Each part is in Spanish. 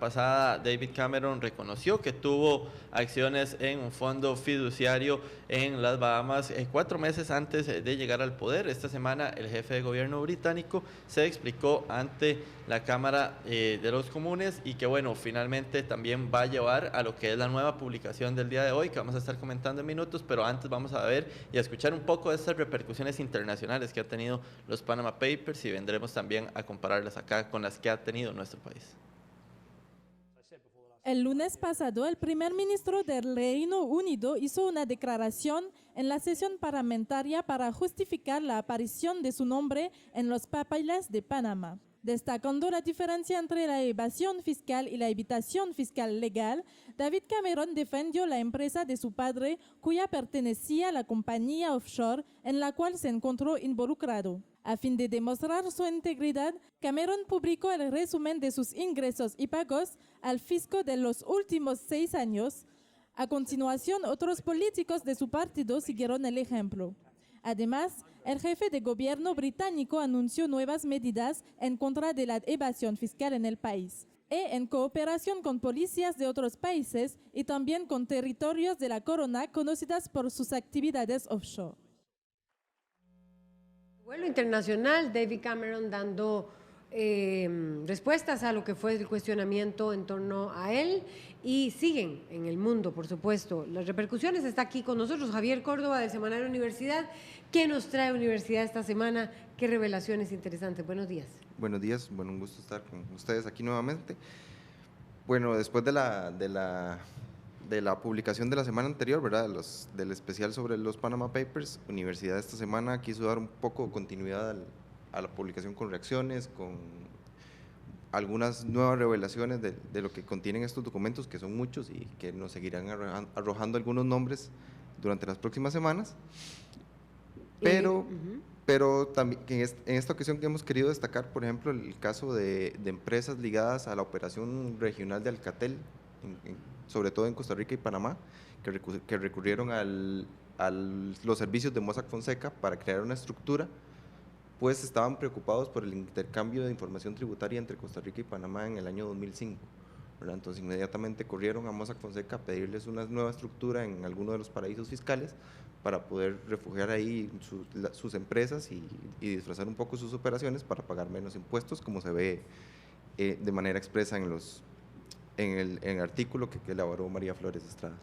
pasada David Cameron reconoció que tuvo acciones en un fondo fiduciario en las Bahamas 4 meses antes de llegar al poder. Esta semana el jefe de gobierno británico se explicó ante la Cámara de los Comunes y que bueno, finalmente también va a llevar a lo que es la nueva publicación del día de hoy, que vamos a estar comentando en minutos, pero antes vamos a ver y a escuchar un poco de estas repercusiones internacionales que ha tenido los Panama Papers y vendremos también a compararlas acá con las que ha tenido nuestro país. El lunes pasado, el primer ministro del Reino Unido hizo una declaración en la sesión parlamentaria para justificar la aparición de su nombre en los papeles de Panamá. Destacando la diferencia entre la evasión fiscal y la evitación fiscal legal, David Cameron defendió la empresa de su padre, cuya pertenecía a la compañía offshore en la cual se encontró involucrado. A fin de demostrar su integridad, Cameron publicó el resumen de sus ingresos y pagos al fisco de los últimos 6 años. A continuación, otros políticos de su partido siguieron el ejemplo. Además, el jefe de gobierno británico anunció nuevas medidas en contra de la evasión fiscal en el país, en cooperación con policías de otros países y también con territorios de la corona conocidas por sus actividades offshore. Vuelo internacional, David Cameron dando respuestas a lo que fue el cuestionamiento en torno a él y siguen en el mundo, por supuesto. Las repercusiones. Está aquí con nosotros Javier Córdoba del semanario Universidad. ¿Qué nos trae Universidad esta semana? ¿Qué revelaciones interesantes? Buenos días. Buenos días, bueno, un gusto estar con ustedes aquí nuevamente. Bueno, después de la publicación de la semana anterior, ¿verdad? Del especial sobre los Panama Papers, Universidad esta semana quiso dar un poco de continuidad a la publicación con reacciones, con algunas nuevas revelaciones de lo que contienen estos documentos, que son muchos y que nos seguirán arrojando algunos nombres durante las próximas semanas. Pero también en esta ocasión que hemos querido destacar, por ejemplo, el caso de empresas ligadas a la operación regional de Alcatel, sobre todo en Costa Rica y Panamá, que recurrieron a los servicios de Mossack Fonseca para crear una estructura, pues estaban preocupados por el intercambio de información tributaria entre Costa Rica y Panamá en el año 2005. ¿Verdad? Entonces inmediatamente corrieron a Mossack Fonseca a pedirles una nueva estructura en alguno de los paraísos fiscales para poder refugiar ahí sus empresas y disfrazar un poco sus operaciones para pagar menos impuestos, como se ve de manera expresa en el artículo que elaboró María Flores Estrada.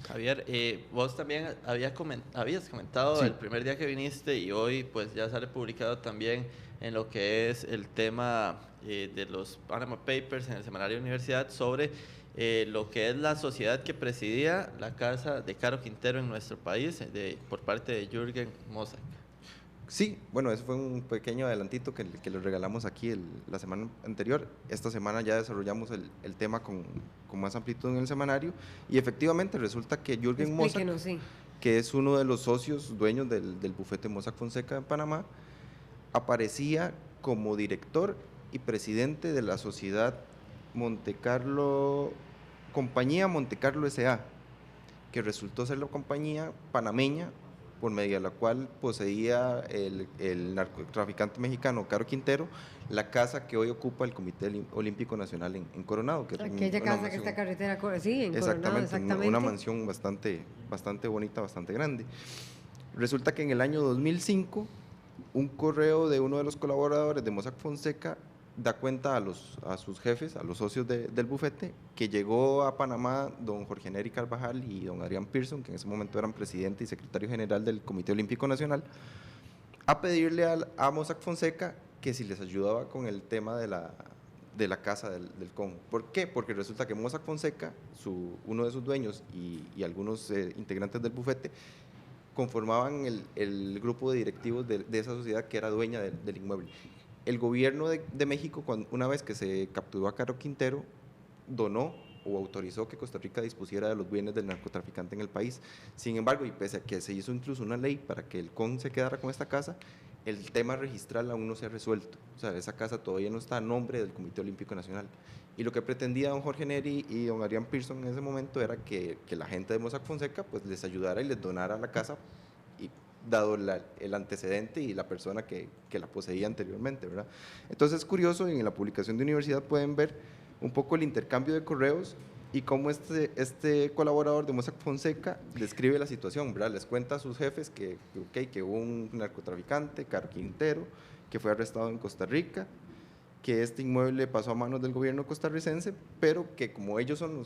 Javier, vos también habías comentado Sí. el primer día que viniste y hoy pues ya sale publicado también en lo que es el tema de los Panama Papers en el semanario Universidad sobre lo que es la sociedad que presidía la casa de Caro Quintero en nuestro país por parte de Jürgen Mossack. Sí, bueno, eso fue un pequeño adelantito que les regalamos aquí la semana anterior. Esta semana ya desarrollamos el tema con más amplitud en el semanario y efectivamente resulta que Jürgen Mossack, Sí. que es uno de los socios dueños del bufete Mossack Fonseca en Panamá, aparecía como director y presidente de la sociedad Compañía Monte Carlo S.A., que resultó ser la compañía panameña por medio de la cual poseía el narcotraficante mexicano Caro Quintero la casa que hoy ocupa el Comité Olímpico Nacional en Coronado. Que Aquella casa que está carretera, sí, en Coronado, exactamente. Una mansión bastante bonita, bastante grande. Resulta que en el año 2005, un correo de uno de los colaboradores de Mossack Fonseca da cuenta a sus jefes, a los socios del bufete, que llegó a Panamá don Jorge Neri Carvajal y don Adrián Pearson, que en ese momento eran presidente y secretario general del Comité Olímpico Nacional, a pedirle a Mossack Fonseca que si les ayudaba con el tema de la casa del Congo. ¿Por qué? Porque resulta que Mossack Fonseca, uno de sus dueños y algunos integrantes del bufete, conformaban el grupo de directivos de esa sociedad que era dueña del inmueble. El gobierno de México, una vez que se capturó a Caro Quintero, donó o autorizó que Costa Rica dispusiera de los bienes del narcotraficante en el país. Sin embargo, y pese a que se hizo incluso una ley para que el CON se quedara con esta casa, el tema registral aún no se ha resuelto. O sea, esa casa todavía no está a nombre del Comité Olímpico Nacional. Y lo que pretendía don Jorge Neri y don Adrián Pearson en ese momento era que la gente de Mossack Fonseca pues, les ayudara y les donara la casa, dado el antecedente y la persona que la poseía anteriormente, ¿verdad? Entonces es curioso, y en la publicación de Universidad pueden ver un poco el intercambio de correos y cómo este colaborador de Mossack Fonseca describe la situación, ¿verdad? Les cuenta a sus jefes que hubo un narcotraficante, Caro Quintero, que fue arrestado en Costa Rica, que este inmueble pasó a manos del gobierno costarricense, pero que como ellos son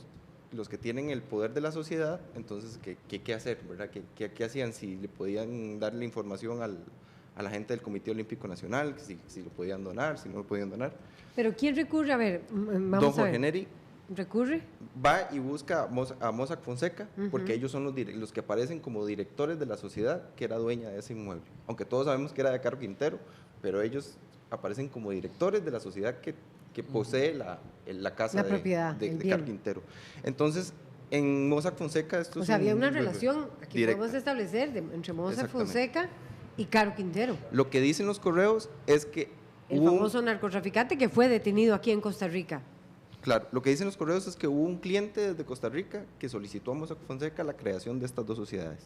los que tienen el poder de la sociedad, entonces, ¿qué hacer, verdad? ¿Qué hacían? Si le podían dar la información a la gente del Comité Olímpico Nacional, si lo podían donar, si no lo podían donar. Pero ¿quién recurre? A ver, vamos Don a Jorge ver. Neri ¿Recurre? va y busca a Mossack Fonseca, porque ellos son los que aparecen como directores de la sociedad que era dueña de ese inmueble. Aunque todos sabemos que era de Caro Quintero, pero ellos aparecen como directores de la sociedad que posee la casa La propiedad, de el Caro bien. Quintero. Entonces, en Mossack Fonseca esto O es sea, había una un- relación, aquí directa. podemos establecer, entre Mossack Exactamente. Fonseca y Caro Quintero, Lo que dicen los correos es que el hubo famoso narcotraficante que fue detenido aquí en Costa Rica. Claro, lo que dicen los correos es que hubo un cliente desde Costa Rica que solicitó a Mossack Fonseca la creación de estas dos sociedades.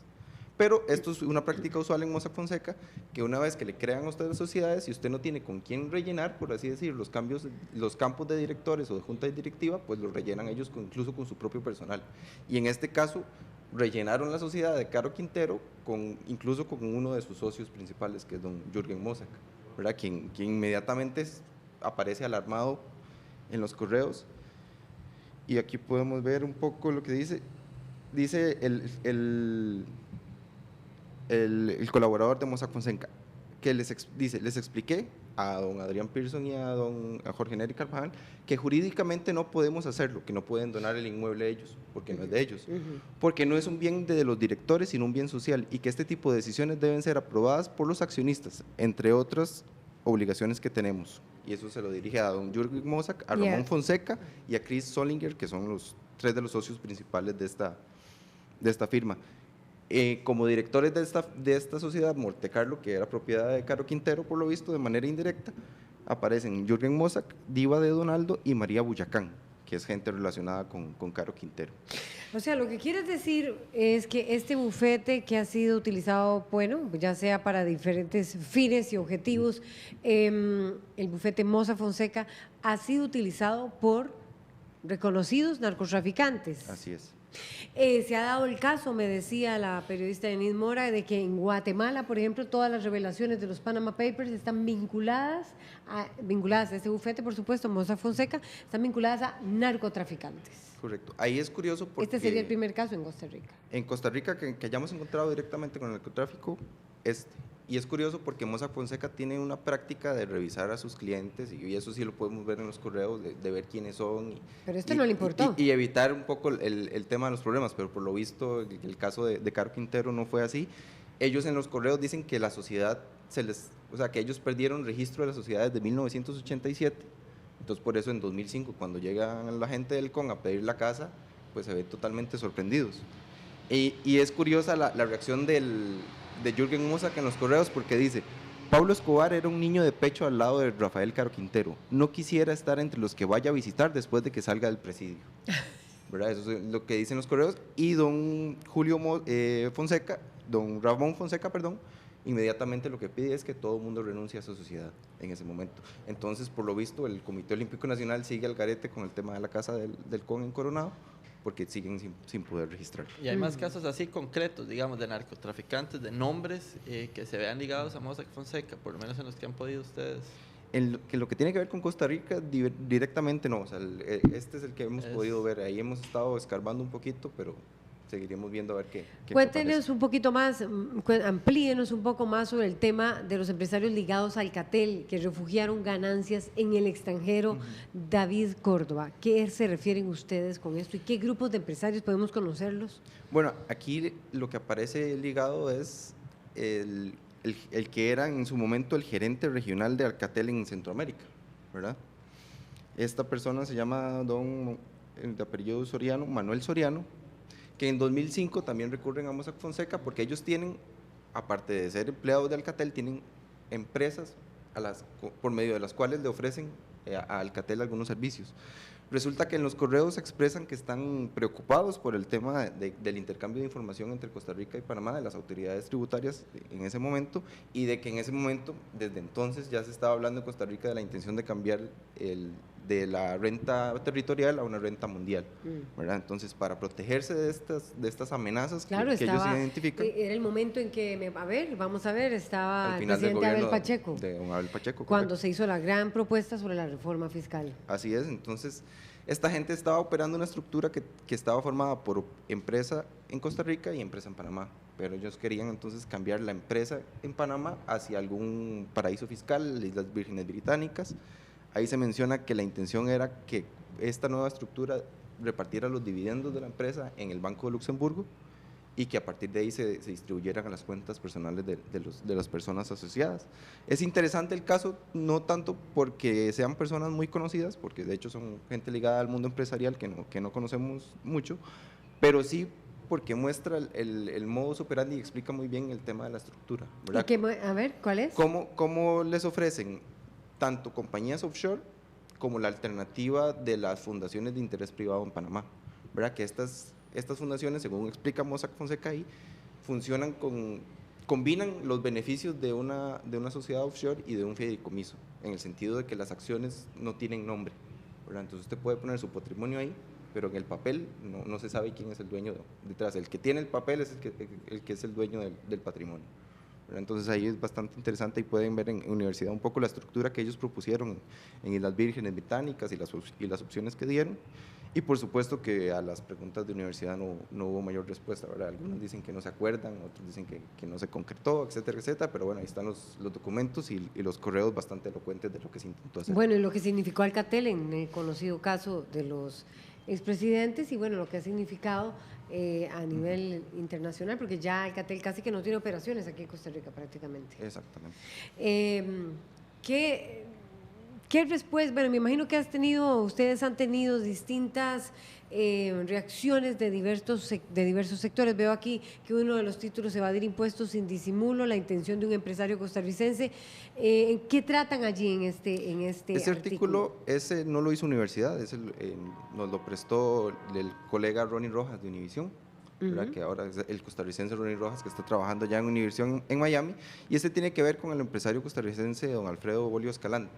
Pero esto es una práctica usual en Mossack Fonseca, que una vez que le crean a ustedes sociedades, si usted no tiene con quién rellenar, por así decir, los campos de directores o de junta directiva, pues los rellenan ellos incluso con su propio personal. Y en este caso, rellenaron la sociedad de Caro Quintero incluso con uno de sus socios principales, que es don Jürgen Mossack, ¿verdad? Quien inmediatamente aparece alarmado en los correos. Y aquí podemos ver un poco lo que dice el colaborador de Mossack Fonseca, que dice, les expliqué a don Adrián Pearson y a Jorge Neri Carvajal que jurídicamente no podemos hacerlo, que no pueden donar el inmueble a ellos, porque no es de ellos, porque no es un bien de los directores, sino un bien social, y que este tipo de decisiones deben ser aprobadas por los accionistas, entre otras obligaciones que tenemos. Y eso se lo dirige a don Jürgen Mossack, a Ramón Fonseca y a Chris Solinger, que son los tres de los socios principales de esta firma. Como directores de esta sociedad, Monte Carlo, que era propiedad de Caro Quintero, por lo visto, de manera indirecta, aparecen Jürgen Mossack, Diva de Donaldo y María Buyacán, que es gente relacionada con Caro Quintero. O sea, lo que quieres decir es que este bufete que ha sido utilizado, bueno, ya sea para diferentes fines y objetivos, el bufete Mossack Fonseca ha sido utilizado por reconocidos narcotraficantes. Así es. Se ha dado el caso, me decía la periodista Denise Mora, de que en Guatemala, por ejemplo, todas las revelaciones de los Panama Papers están vinculadas a este bufete, por supuesto, Mossack Fonseca, están vinculadas a narcotraficantes. Correcto. Ahí es curioso porque… Este sería el primer caso en Costa Rica. En Costa Rica que hayamos encontrado directamente con el narcotráfico, y es curioso porque Mossack Fonseca tiene una práctica de revisar a sus clientes, y eso sí lo podemos ver en los correos, de ver quiénes son. Pero esto no le importó. Y evitar un poco el tema de los problemas, pero por lo visto el caso de Caro Quintero no fue así. Ellos en los correos dicen que la sociedad, o sea, que ellos perdieron registro de las sociedades de 1987, entonces por eso en 2005, cuando llegan la gente del CON a pedir la casa, pues se ven totalmente sorprendidos. Y es curiosa la reacción de Jürgen Mossack en los correos, porque dice: Pablo Escobar era un niño de pecho al lado de Rafael Caro Quintero. No quisiera estar entre los que vaya a visitar después de que salga del presidio. ¿Verdad? Eso es lo que dicen los correos. Y don Ramón Fonseca, perdón, inmediatamente lo que pide es que todo el mundo renuncie a su sociedad en ese momento. Entonces, por lo visto, el Comité Olímpico Nacional sigue al garete con el tema de la casa del CON en Coronado, porque siguen sin poder registrar. Y hay más casos así concretos, digamos, de narcotraficantes, de nombres que se vean ligados a Mossack Fonseca, por lo menos en los que han podido ustedes. En lo que tiene que ver con Costa Rica, directamente no. O sea, este es el que hemos podido ver. Ahí hemos estado escarbando un poquito, pero seguiremos viendo a ver qué Cuéntenos aparece. un poquito más, amplíenos un poco más sobre el tema de los empresarios ligados a Alcatel que refugiaron ganancias en el extranjero. David Córdoba, ¿qué se refieren ustedes con esto y qué grupos de empresarios podemos conocerlos? Bueno, aquí lo que aparece ligado es el que era en su momento el gerente regional de Alcatel en Centroamérica, ¿verdad? Esta persona se llama de apellido Soriano, Manuel Soriano, que en 2005 también recurren a Mossack Fonseca porque ellos tienen, aparte de ser empleados de Alcatel, tienen empresas por medio de las cuales le ofrecen a Alcatel algunos servicios. Resulta que en los correos expresan que están preocupados por el tema del intercambio de información entre Costa Rica y Panamá, de las autoridades tributarias en ese momento, y de que en ese momento, desde entonces, ya se estaba hablando en Costa Rica de la intención de cambiar de la renta territorial a una renta mundial, ¿verdad? Entonces, para protegerse de estas amenazas Claro, que ellos identifican. Era el momento en que, vamos a ver, estaba Al el final del presidente Abel gobierno Pacheco, de don Abel Pacheco, cuando correcto. se hizo la gran propuesta sobre la reforma fiscal. Así es, entonces esta gente estaba operando una estructura que estaba formada por empresa en Costa Rica y empresa en Panamá, pero ellos querían entonces cambiar la empresa en Panamá hacia algún paraíso fiscal, Islas Vírgenes Británicas. Ahí se menciona que la intención era que esta nueva estructura repartiera los dividendos de la empresa en el Banco de Luxemburgo y que a partir de ahí se distribuyeran a las cuentas personales de las personas asociadas. Es interesante el caso, no tanto porque sean personas muy conocidas, porque de hecho son gente ligada al mundo empresarial que no conocemos mucho, pero sí porque muestra el modus operandi y explica muy bien el tema de la estructura, ¿verdad? A ver, ¿cuál es? ¿Cómo les ofrecen tanto compañías offshore como la alternativa de las fundaciones de interés privado en Panamá, ¿verdad? Que estas fundaciones, según explica Mossack Fonseca ahí, combinan los beneficios de una sociedad offshore y de un fideicomiso, en el sentido de que las acciones no tienen nombre, ¿verdad? Entonces usted puede poner su patrimonio ahí, pero en el papel no se sabe quién es el dueño detrás. El que tiene el papel es el que es el dueño del patrimonio. Entonces ahí es bastante interesante y pueden ver en universidad un poco la estructura que ellos propusieron en Islas Vírgenes Británicas y las opciones que dieron. Y por supuesto que a las preguntas de universidad no hubo mayor respuesta, ¿verdad? Algunos dicen que no se acuerdan, otros dicen que no se concretó, etcétera, etcétera, pero bueno, ahí están los documentos y los correos bastante elocuentes de lo que se intentó hacer. Bueno, y lo que significó Alcatel en el conocido caso de los expresidentes y bueno, lo que ha significado a nivel internacional, porque ya Alcatel casi que no tiene operaciones aquí en Costa Rica prácticamente. Exactamente. ¿Qué respuesta? Bueno, me imagino que ustedes han tenido distintas reacciones de diversos sectores. Veo aquí que uno de los títulos, evadir impuestos sin disimulo, la intención de un empresario costarricense. ¿Qué tratan allí en este Ese artículo? Ese no lo hizo universidad, nos lo prestó el colega Ronnie Rojas de Univisión, ¿verdad? Que ahora es el costarricense Ronnie Rojas, que está trabajando ya en Univisión en Miami, y este tiene que ver con el empresario costarricense don Alfredo Bolio Escalante,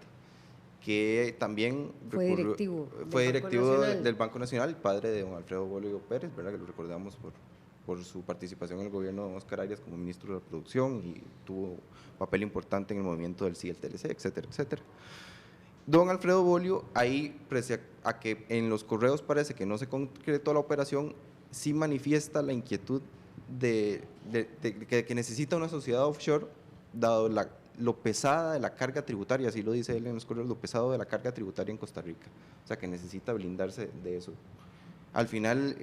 que también fue directivo del Banco Nacional, padre de don Alfredo Bolio Pérez, ¿verdad? Que lo recordamos por su participación en el gobierno de Oscar Arias como ministro de la Producción y tuvo papel importante en el movimiento del CILTLC, etcétera, etcétera. Don Alfredo Bolio, ahí, pese a que en los correos parece que no se concretó la operación, sí manifiesta la inquietud de que necesita una sociedad offshore, dado lo pesada de la carga tributaria, así lo dice él en los correos, lo pesado de la carga tributaria en Costa Rica, o sea que necesita blindarse de eso. Al final,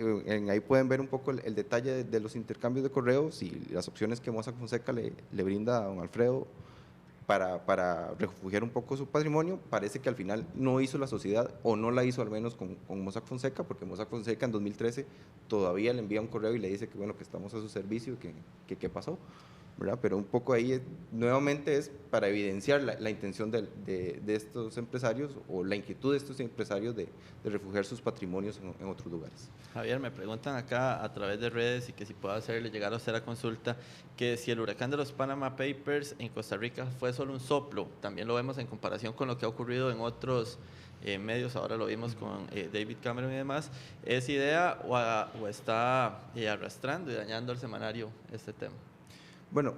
ahí pueden ver un poco el detalle de los intercambios de correos y las opciones que Mossack Fonseca le brinda a don Alfredo para refugiar un poco su patrimonio. Parece que al final no hizo la sociedad, o no la hizo al menos con Mossack Fonseca, porque Mossack Fonseca en 2013 todavía le envía un correo y le dice que bueno, que estamos a su servicio, que qué pasó, ¿verdad? Pero un poco ahí nuevamente es para evidenciar la intención de estos empresarios, o la inquietud de estos empresarios de refugiar sus patrimonios en otros lugares. Javier, me preguntan acá a través de redes y que si puedo hacerle llegar a usted la consulta, que si el huracán de los Panama Papers en Costa Rica fue solo un soplo. También lo vemos en comparación con lo que ha ocurrido en otros medios, ahora lo vimos con David Cameron y demás. ¿Es idea o está arrastrando y dañando al semanario este tema? Bueno,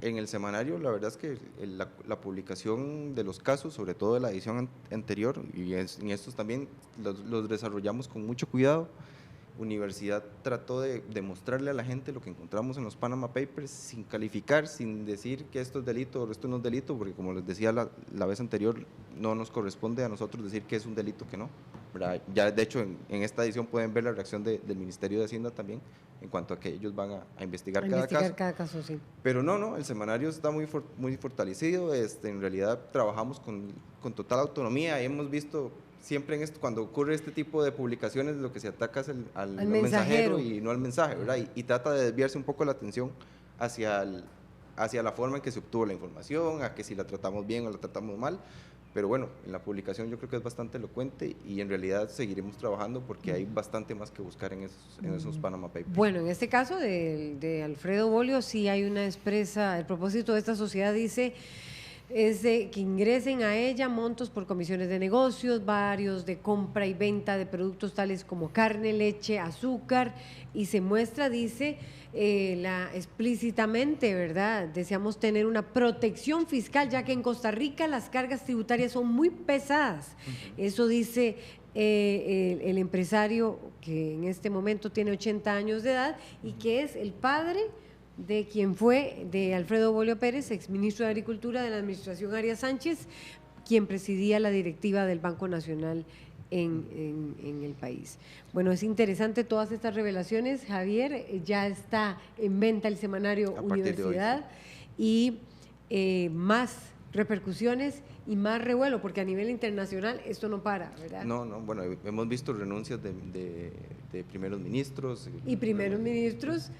en el semanario la verdad es que la publicación de los casos, sobre todo de la edición anterior, y en estos también los desarrollamos con mucho cuidado. Universidad trató de mostrarle a la gente lo que encontramos en los Panama Papers sin calificar, sin decir que esto es delito o esto no es delito, porque como les decía la vez anterior, no nos corresponde a nosotros decir que es un delito, que no, ¿verdad? Ya de hecho en esta edición pueden ver la reacción del Ministerio de Hacienda también, en cuanto a que ellos van a investigar cada caso. Sí. Pero no, el semanario está muy fortalecido. En realidad trabajamos con total autonomía y hemos visto siempre cuando ocurre este tipo de publicaciones, lo que se ataca es al mensajero y no al mensaje, ¿verdad? Y trata de desviarse un poco la atención hacia la forma en que se obtuvo la información, a que si la tratamos bien o la tratamos mal. Pero bueno, en la publicación yo creo que es bastante elocuente y en realidad seguiremos trabajando porque hay bastante más que buscar en esos Panama Papers. Bueno, en este caso de Alfredo Bolio sí hay una expresa, el propósito de esta sociedad dice: es de que ingresen a ella montos por comisiones de negocios, varios de compra y venta de productos tales como carne, leche, azúcar, y se muestra, dice, explícitamente, ¿verdad? Deseamos tener una protección fiscal, ya que en Costa Rica las cargas tributarias son muy pesadas. Eso dice el empresario que en este momento tiene 80 años de edad y que es el padre de quien fue, de Alfredo Bolio Pérez, exministro de Agricultura de la administración Arias Sánchez, quien presidía la directiva del Banco Nacional en el país. Bueno, es interesante todas estas revelaciones, Javier. Ya está en venta el semanario Universidad y más repercusiones y más revuelo, porque a nivel internacional esto no para, ¿verdad? No, bueno, hemos visto renuncias de primeros ministros. Y primeros ministros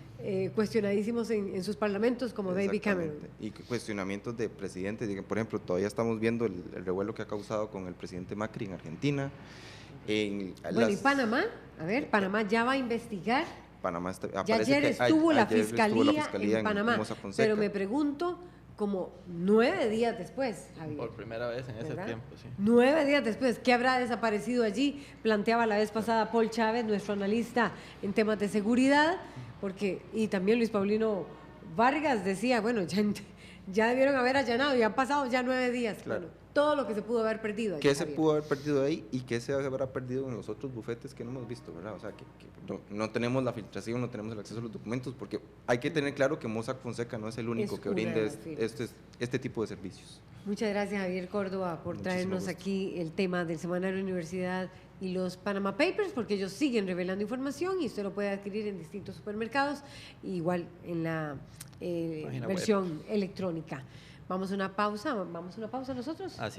cuestionadísimos en sus parlamentos, como David Cameron. Y cuestionamientos de presidentes. Por ejemplo, todavía estamos viendo el revuelo que ha causado con el presidente Macri en Argentina. ¿Y Panamá? A ver, Panamá ya va a investigar. Panamá ya ayer estuvo la fiscalía en Panamá, pero me pregunto, como 9 días después, Javier. Por primera vez en ese tiempo, sí. 9 días después, ¿qué habrá desaparecido allí? Planteaba la vez pasada Paul Chávez, nuestro analista en temas de seguridad, y también Luis Paulino Vargas decía, bueno, ya debieron haber allanado, ya han pasado ya 9 días. Claro. Bueno, todo lo que se pudo haber perdido. ¿Qué se pudo haber perdido ahí y qué se habrá perdido en los otros bufetes que no hemos visto, ¿verdad? O sea, que no tenemos la filtración, no tenemos el acceso a los documentos, porque hay que tener claro que Mossack Fonseca no es el único que brinda este tipo de servicios. Muchas gracias, Javier Córdoba, por traernos aquí el tema del semanario Universidad y los Panama Papers, porque ellos siguen revelando información y usted lo puede adquirir en distintos supermercados, igual en la versión electrónica. Vamos a una pausa nosotros. Así